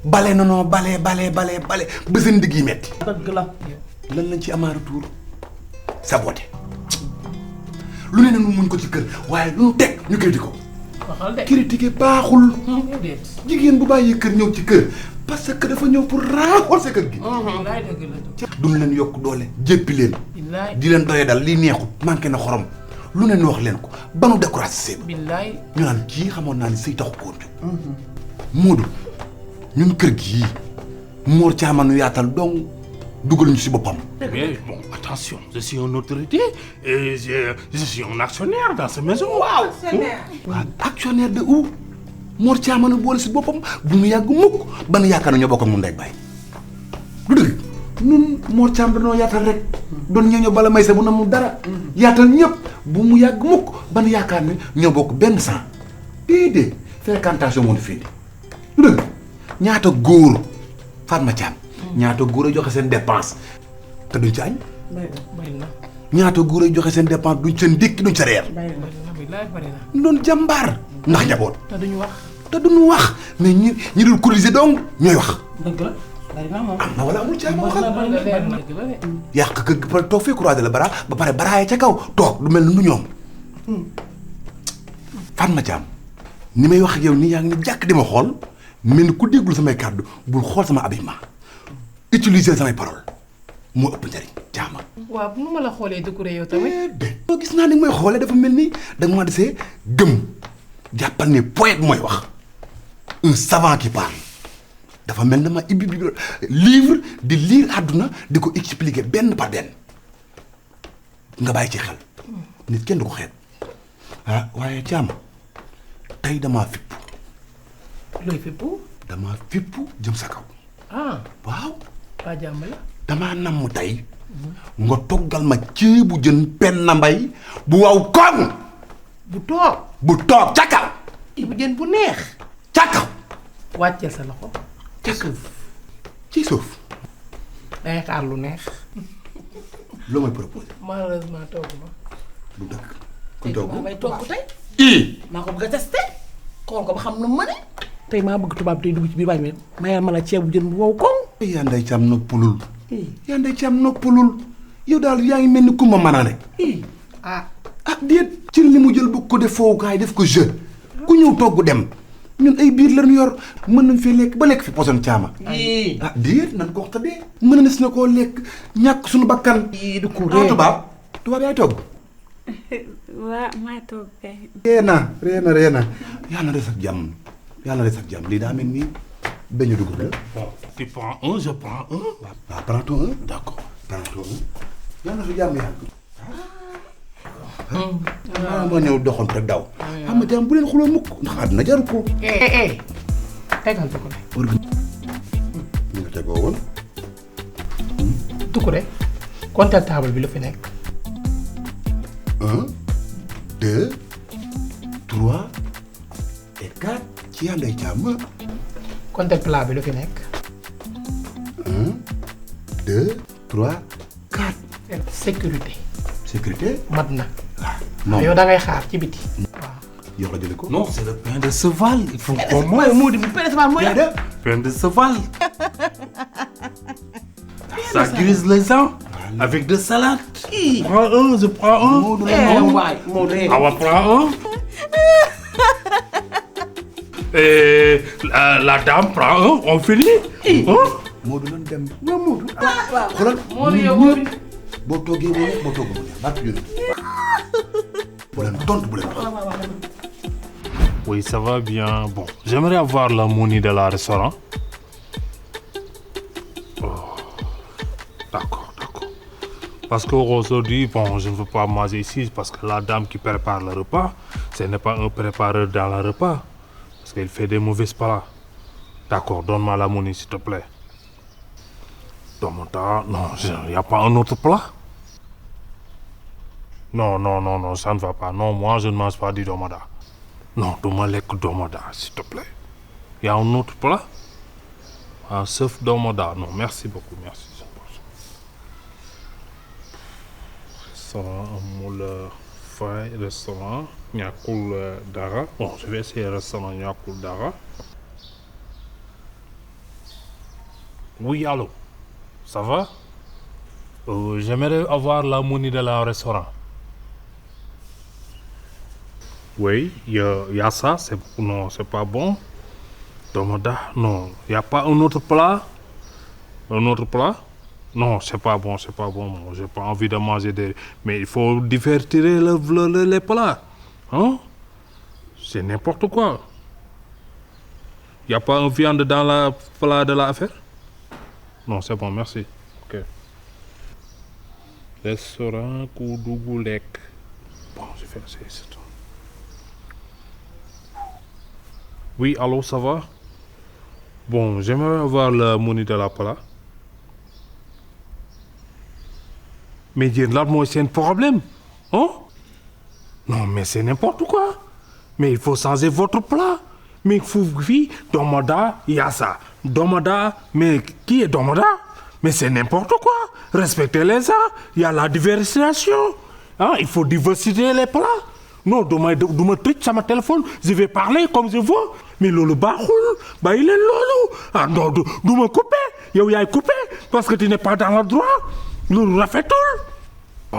bale nanoo bale ba seen digg yi metti. dëgg la. lan lañ ci amaat retour saboté lu ne nu muñ ko ci kër waaye lu nu teg ñu critiqué ko. waxal de. critiqué baaxul. jigéen bu bàyyi kër ñëw ci kër parce que dafa ñëw pour raaxool sa kër gi. ndaay dëgg la. duñ leen yokk doole jéppi leen. billaay di leen doyee dal lii neexut manqué na xorom lu ne ñu wax leen ko ba nu découragé seen. billaay ñu naan kii xamoon naa ni sëy taxu ko woon. Modou ñun kër gi Mor Thiam nu yaatal dong dugal ñu si boppam. Mais bon, attention, je suis une autorité et je suis un actionnaire dans cette maison. waaw actionnaire. waaw actionnaire de où Mor Thiam nu boole si boppam bu ñu yàgg mukk ba nu yaakaar ne ñoo bokk ak mun ndey bàyyi. du dëgg ñun Mor Thiam dañoo yaatal rek doon ñëw bala may sa bu na mu dara yaatal ñëpp bu mu yàgg mukk ba nu yaakaar ne ñoo bokk benn sang déedéet fréquentation moo ñu fii du dëgg ñaata góor Fatma Thiam ñaata góor a joxe seen dépense te duñ ci añ. bari na. ñaata góor a joxe seen dépense duñ seen ndékki duñ sa reer. billaay bari na. ñu doon jàmbaar ndax njaboot. te duñu wax. mais ñi dul cotiser donc ñooy wax. dëgg la bari na moom. am na wala amul Thiam waxal. bari na dëgg la de. yàq kër gi pare toog fee croiser la bara ba pare baraayee ca kaw toog du mel ni ñoom. Fatma Thiam ni may wax ak yow nii yaa ngi ni jàkk di ma xool mel ni ku déggul samay kàddu bul xool sama habillement utiliser samay parole moo ëpp njëriñ Thiam. waaw bu ma la xoolee Doucouré yow tamit. boo gis naa ni may xoolee dafa mel ni da nga ma desee gëm jàppal ne poète mooy wax un savant qui parle dafa mel na ma ibbi livre di lire àdduna di ko expliquer benn par benn nga bàyyi ci xel nit kenn du ko xeeb ah waaye Thiam tey damaa fippu. looy fippu. damaa fippu jëm sa kaw. ah waaw. waa jàmm la. damaa namm tey nga toggal ma ceebu jën Penda Mbay bu waw koŋ. bu toog. bu toog ca kaw. ceebu jën bu neex. ca kaw. wàcceel sa loxo. ci suuf. ci suuf. dangay xaar lu neex. loo may proposé. malheureusement togg ma. du dëkk. ku togg may togg tey. maa ko bëgg a testé. xool ko ba xam nu mu mëne. tey maa bëgg tubaab tey dugg ci biir waañ mi mayal ma la ceebu jën bu wow koŋ. yaa nday ci am noppalul. yaa nday ci am noppalul. yow daal yaa ngi mel ni ku ma mën a ne. ah déet ci li mu jël bëgg ko def foowukaay def ko jeu. ku ñëw togg dem. ñun ay biir lañu yor mën nañ fee lekk ba lekk fi poson caama. déet nan ko wax te dee. mën na si na koo lekk ñàkk suñu bakkan. du ko ree tubaab yaay togg. waa maa toog kay. reena yàlla na des ak jàmm yàlla na des ak jàmm lii daa mel ni beñu dugub la. Tu prends un, je prends un. waaw prends-toi un. D'accord. Prends-toi un. yàlla na fi jàmm yàgg. ma ñëw doxantu rek daw. xam nga jàmm bu leen xuloo mukk ndax àdduna jaru ko. tegal ko de. ñu nga tegoo woon. tukku de compter table bi lu fi nekk. 1 2 3 et 4 ci yànday jàmm. compter plat bi lu fi nekk. 1 2 3 4. sécurité. sécurité. mat na. non yow da ngay xaar ci biti. yow la jëlee ko. Non, c'est le pain de cheval. Il faut qu'on mange. pain de cheval mooy la. Pain de cheval. Ça grise les dents. Avec de salade. Prends un, je prends un. Awa prend un. Et la dame prend un. On finit. Modou lan dem. Modou. xoolal Modou yow boo toogee boo nekk boo toogee boo nekk baat bi bu leen tontu bu leen wax. Oui, ça va bien. Bon, j'aimerais avoir la monnaie de la restaurant. Oh, d'accord. Parce qu'aujourd'hui, bon, je ne veux pas manger ici parce que la dame qui prépare le repas, ce n'est pas un prépareur dans le repas. Parce qu'il fait des mauvaises plats. D'accord, donne-moi la monnaie, s'il te plaît. Domada, non, il n'y a pas un autre plat? Non, ça ne va pas. Non, moi, je ne mange pas du domada. Non, donne-moi le domada, s'il te plaît. Il y a un autre plat? Un sauf domada. Non, merci beaucoup, merci. Restaurant, moule, fay, restaurant, Nyakul Dara. Bon, je vais essayer le restaurant Nyakul Dara. Oui, allô? Ça va? J'aimerais avoir la monnaie de la restaurant. Oui, il y a ça, non, c'est pas bon. Domada, non, il n'y a pas un autre plat? Un autre plat? Non, c'est pas bon, moi, j'ai pas envie de manger des... Mais il faut divertir les plats, hein? C'est n'importe quoi. Il n'y a pas une viande dans la plat de l'affaire? Non, c'est bon, merci. Ok. Restaurant Koudougulek. Bon, je vais essayer ça. Oui, allô, ça va? Bon, j'aimerais avoir la monnaie de la plat. Mais dire là, moi, c'est un problème. Hein? Non, mais c'est n'importe quoi. Mais il faut changer votre plat. Mais il faut Domada, il y a ça. Domada, mais qui est Domada? Mais c'est n'importe quoi. Respectez les gens. Il y a la diversification. Hein? Il faut diversifier les plats. Non, demain, me triche sur mon téléphone. Je vais parler comme je veux. Mais lolo bahoul, bah il est lolo. Ah non, de me couper. Yo, y a coupé parce que tu n'es pas dans le droit. Lolo rafet tout. Oh,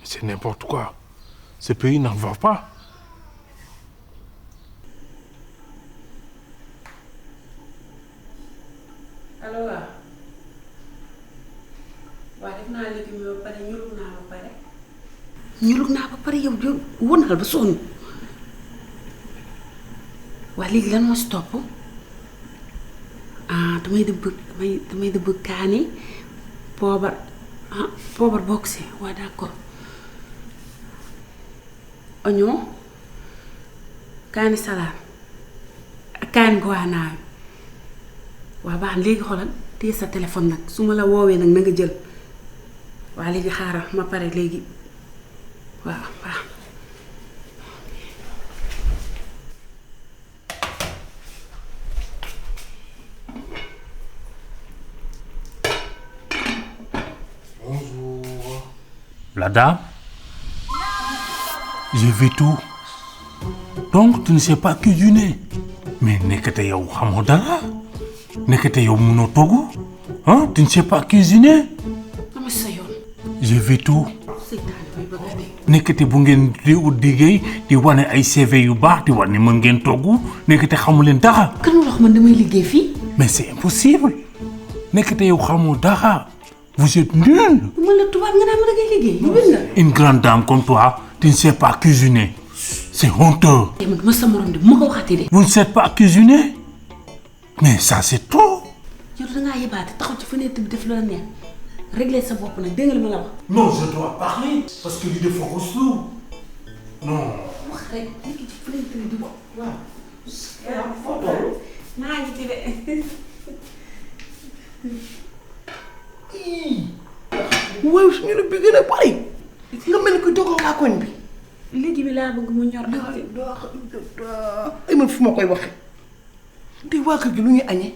c'est n'importe quoi. Ce pays n'en va pas. allo waaw def naa légumes ba pare ñulug naa ba pare. ñulug naa ba pare yow wënal ba sonn waa léegi lan moo si topp damay dëbb kaani poobar poobar bokk si waa d'accord oignon kaani salaam ak kaani guwaanaayu waa baax léegi xoolal téye sa téléphone nag su ma la woowee nag na nga jël waa léegi xaaral ma pare léegi waaw baax. La dame, j'ai vu tout. Donc tu ne sais pas cuisiner. Mais nekkate yow xamoo dara. Nekkate yow mënoo togg. Hein? Tu ne sais pas cuisiner. dama sa yoon. J'ai vu tout. Nekkate bu ngeen di ut liggéey di wane ay CV yu baax di wane mën ngeen togg nekkate xamu leen dara. kan moo wax man damay liggéey fii. Mais c'est impossible. Nekkate yow xamoo dara. Vous êtes nul. man la tubaab nga naan ma dangay liggéey lu wér nga. Une grande dame comme toi, tu ne sais pas cuisiner. C'est honteux. man ma sa morom de bu ma ko waxatee de. Vous ne savez pas cuisiner? Mais ça c'est trop. yow dangaa yebaate taxaw ci fenêtre bi def lu la neex régler sa bopp nag dégg nga li ma la wax. Non, je dois parler parce que li dafa ruslu. Non. wax rek nekk ci fenêtre bi di wax. waaw. foo toll. maa ngi ci de. waaye suñu la bi gën a bari nga mel ni kuy dogal waa koñ bi. léegi bi laa bëgg mu ñor ay man fu ma koy waxe te waa kër gi lu ñuy añee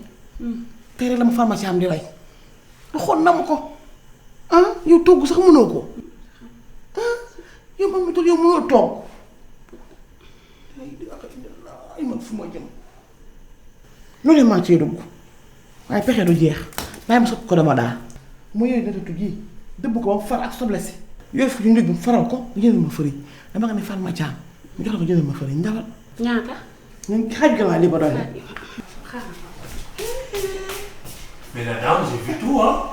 tey rek la ma pharmacie am di rey waxoon na ma ko ah yow togg sax mënoo ko ah yow man mi toll yow mënoo togg ay man fu ma jëm loolu maa cee dugg waaye pexe du jeex bàyyi ma sopp ko dama daa mu yooyu natatu ji dëbb ko ba mu far ak soble si yooyu fi ñu mu faral ko mu jëndal ma fëriñ dama nga ne fan ma caam mu jox la ko jëndal ma fëriñ ndawal ñaata. ñun xaaj ga li ba doy na. Mais la dame, j'ai vu tout, hein.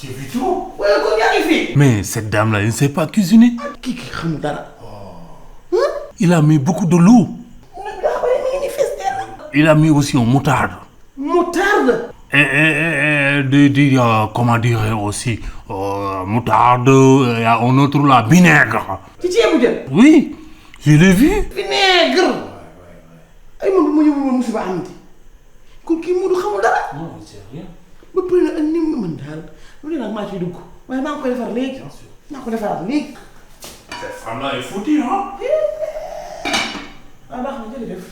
J'ai vu tout. Ouais, kon yaa ngi fi. Mais cette dame-là, elle ne sait pas cuisiner. Kii xamul dara. Il a mis beaucoup de loup. Il a mis aussi un moutarde. Moutarde. Comment dire aussi, moutarde, il y a un autre là, vinaigre. ci ceebu jën. Oui, je l'ai vu. Vinaigre. ay man bu ma yóbbu woon musiba am di kon kii Modou xamul dara. Non, c'est rien. ba pare nag ak ni mu mën daal loolu nag maa ciy dugg waaye maa ngi koy defar léegi. maa ko defaraat léegi. Cette femme-là est foutue, hein. ah baax na jërëjëf.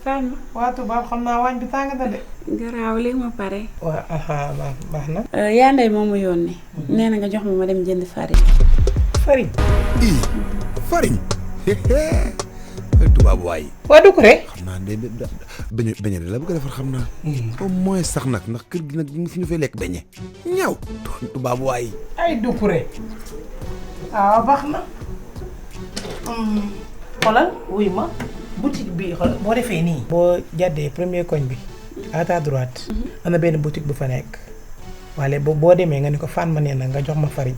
Salma waa tubaab xam naa waañ bi tàng na de. garaaw léegi ma pare. waaw baax na. yaa ndey moom mu yónni. nee na nga jox ma dem jënd farine. farine. farine. tubaab waay. waa du ko rek. xam naa de beñe de la bëgg a defar xam naa. au moins sax nag ndax kër gi nag fi ñu fay lekk beñe. ñaw tubaab waay. ay du ko rek. waaw baax na. xoolal wuy ma boutique bi xoolal boo defee nii. boo jàddee premier koñ bi à ta droite. am na benn boutique bu fa nekk. wala boo demee nga ni ko fan ma nee na nga jox ma farine.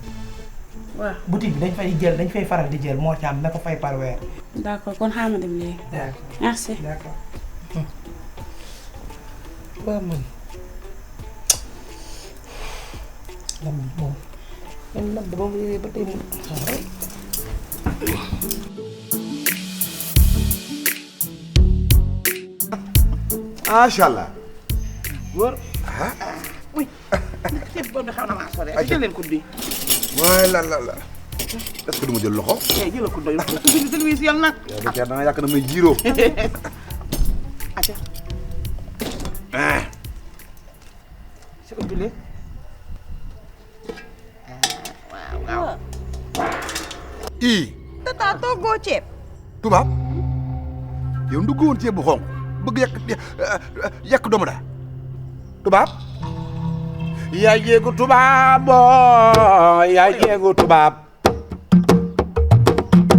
waaw boutique bi dañ fay faral di jël moo ci am na ko fay par weer. d'accord kon xaaral ma dem léegi. d'accord merci. d'accord. waaw man. lam bi moom. man lam ba mu yore ba tey mu. macha allah. góor. oui. ceeb boobu xam na maa sore. jël leen kudd yi. waay la est-ce que du ma jël loxo. jëlal kudd yi wax dëgg service yàlla nag. yow de da nga yàq na may jiiroo. ate. sa ubbilee. waaw. tata toggoo ceeb. tubaab yow ndugg woon ceeb bu xonq bëgg yàq doomu daa tubaab. yaa jéegu tubaab yaa jéegu tubaab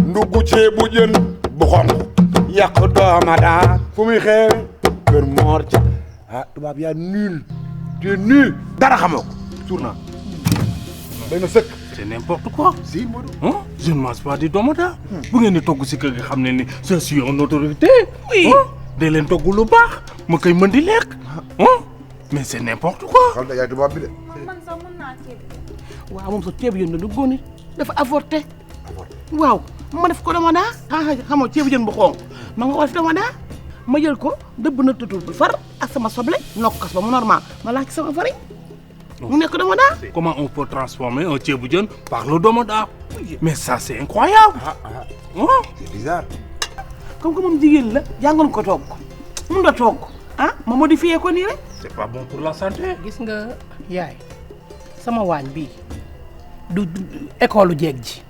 ndugg ceebu jën bu xonq yàq dooma daa fu muy xeewe kër Mor Ca. ah tubaab yaa nul tu es nul dara xamoo ko suur naa day na sëkk. C'est n'importe quoi. Si, Modou. Hein? Je ne mange pas du domada. Vous n'avez pas de que je suis en autorité. Oui. De l'entogou le bar. Je suis en dilek. Mais c'est n'importe quoi. Xam nga yaay tubaab bi de. man sax mën naa ceeb. waaw moom sax ceebu jën la du góor ni dafa avorté. waaw ma def ko dama daa. xamoo ceebu jën bu xonq ma nga ko def dama daa ma jël ko dëbb na tutul bi far ak sama soble nokkas ba mu normal ma laaj ci sama farine mu nekk dama daa. Comment on peut transformer un ceebu jën par le domoda? Mais ça c'est incroyable. C'est bizarre. comme que moom jigéen la jàngoon ko togg mun nga togg ma modifié ko nii rek. C'est pas bon pour la santé. gis nga yaay sama waañ bii du école jeeg ji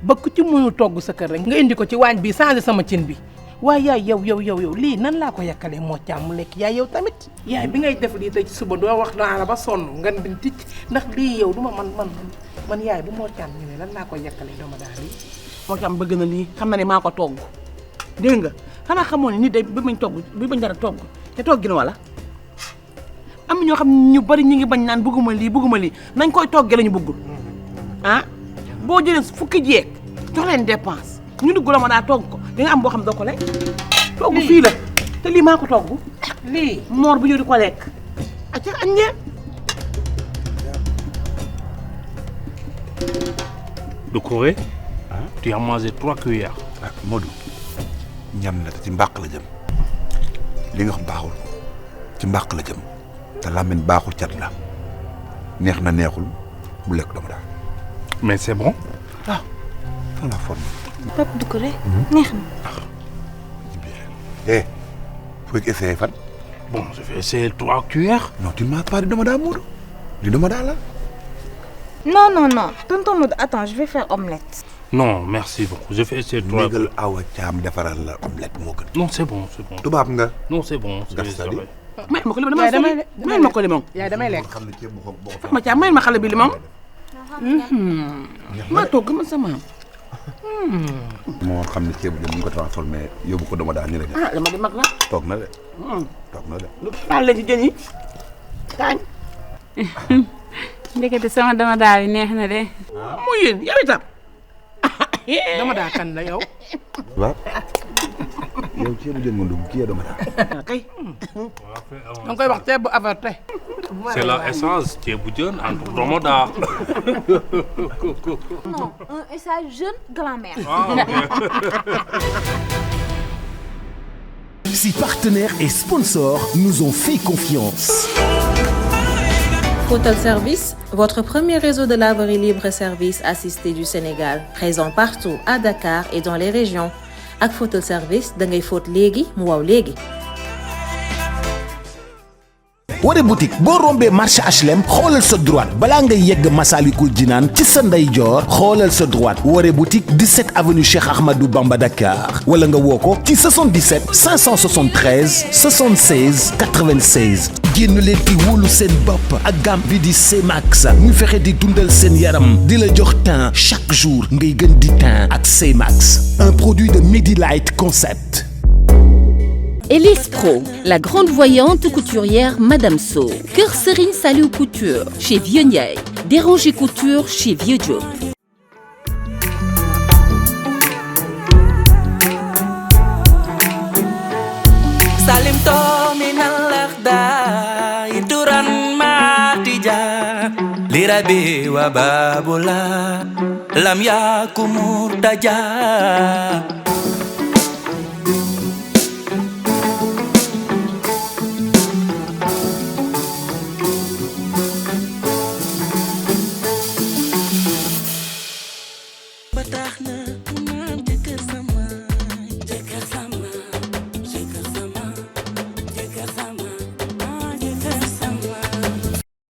ba ku ci mënu togg sa kër rek nga indi ko ci waañ bi changé sama cin bi waaye yaay yow lii nan laa ko yàkkalee moo caam mu lekk yaay yow tamit yaay bi ngay def lii tey ci suba doo wax naa la ba sonn nga di ticc ndax lii yow duma man yaay bu moo caam ñëwee lan laa ko yàkkalee dama daal lii moo caam bëgg na lii xam na ne maa ko togg dégg nga xanaa xamoo ne nit day bi bañ togg bi bañ dara togg te togg na wala am na ñoo xam ne ñu bari ñu ngi bañ naan bëgguma lii nañ koy toggee la ñu bëggul boo jëlee fukki jeeg jox leen dépense ñu dugg la ma daa togg ko di nga am boo xam doo ko lekk togg fii la te lii maa ko togg lii moor bu ñu di ko lekk acca añ ngeen Doucouré, tu as mangé 3 cuillères. Modou ñam la te ci mbàq la jëm li nga xam baaxul ci mbàq la jëm te làmmiñ baaxul cat la neex na neexul bu lekk dama daal. Mais c'est bon. Fan la forme. Pape Doucouré neex na. Faut essayer fan. Bon, je vais essayer 3 cuillères. Non, tu ne m'as pas dit dama daa Modou. Du dama daa la. Non. Tonton Modou, attends, je vais faire omelette. Non, merci beaucoup. Je vais essayer 3. Négal Awa Thiam defaral la omelette moo gën. Non, c'est bon. Tubaab nga. Non, c'est bon. may ma ko limon may ma ko limon. yaay damay lekk. ma Thiam may ma xale bi limon. maa togg man sama. moo xam ne ceebu jën ñu ko transformé yóbbu ko dama daal ñu rek. dama di mag la. toog na de. baal leen ci jën yi kaañ. ndekete sama dama daal yi neex na de. mu yéen yow itam. dama daa kan la yow. waaw. yow ceebu jën nga dugg kii dama daal. kay. da nga koy wax ceeb bu averté. C'est la essence ceebu jën entre domoda. Non, un essai jeune grand-mère. Si partenaires et sponsors nous ont fait confiance. Photel Service, votre premier réseau de laverie libre et service assisté du Sénégal, présent partout à Dakar et dans les régions. Ak Photel Service, da ngay fóot léegi mu waw léegi. Wade boutique boo rombee marché HLM xoolal sa droite balaa ngay yegg Massalikul Jinaan ci sa ndeyjoor xoolal sa droite Wade boutique 17 avenue Cheikh Ahmadou Bamba Dakar wala nga woo ko ci 77 573 76 96 génn leen di wóolu seen bopp ak gamme bi di C-Max ñu fexe di dundal seen yaram di la jox teint chaque jour ngay gën di teint ak C-Max un produit de Medilight Concept. Elise Pro, la grande voyante couturière Madame So. Kër Serigne Saliou Couture chez Vieux Ndiaye. Déranger Couture chez Vieux Diop. Salim to minal akhda ituran matija lirabi wa babula lam yakumur daja